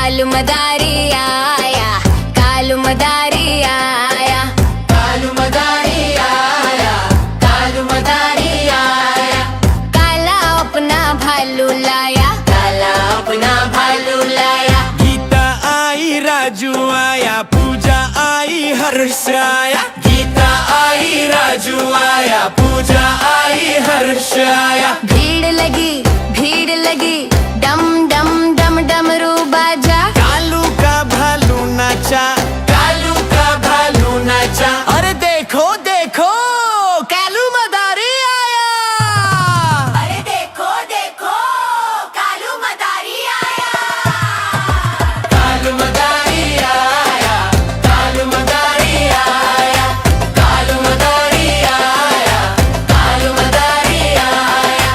कालू मदारी आया, कालू मदारी आया, कालू मदारी आया, कालू मदारी आया। काला अपना भालू लाया, काला अपना भालू लाया। गीता आई, राजू आया, पूजा आई, हर्ष आया। गीता आई, राजू आया, पूजा आई, हर्ष आया। भीड़ लगी डम डम डम डमरू बाजा। कालू का भालू नाचा, कालू का भालू नाचा। अरे देखो देखो कालू मदारी आया। अरे देखो देखो कालू मदारी आया। कालू मदारी आया, कालू मदारी आया, कालू मदारी आया, कालू मदारी आया।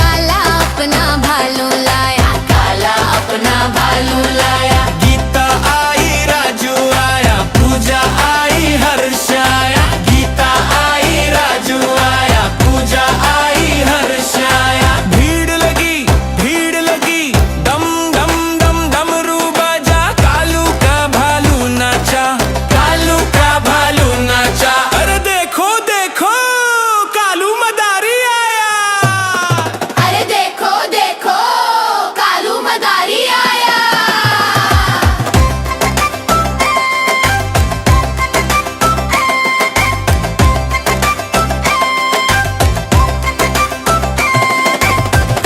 काला अपना भालू लाया, काला अपना भालू लाया। गीता आई, राजू आया, पूजा आई, हर्ष आया। गीता आई, राजू आया, पूजा आई, हर्ष आया। भीड़ लगी डम डम डम डमरू बाजा। कालू का भालू नाचा, कालू का भालू नाचा। अरे देखो देखो कालू मदारी आया। अरे देखो देखो कालू मदारी आया।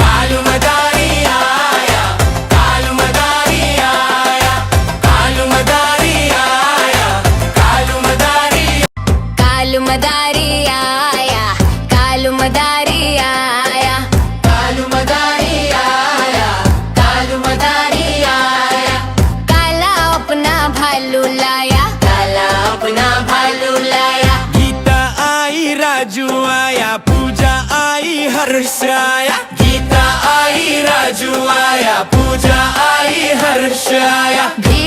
कालू मदारी आया, कालू मदारी आया, कालू मदारी आया, कालू मदारी। कालू मदारी आया, कालू मदारी आया, कालू मदारी आया, कालू मदारी आया। काला अपना भालू लाया, काला अपना भालू लाया। गीता आई, राजू आया, पूजा आई, हर्ष आया। गीता आई, राजू आया, पूजा आई, हर्ष आया। भीड़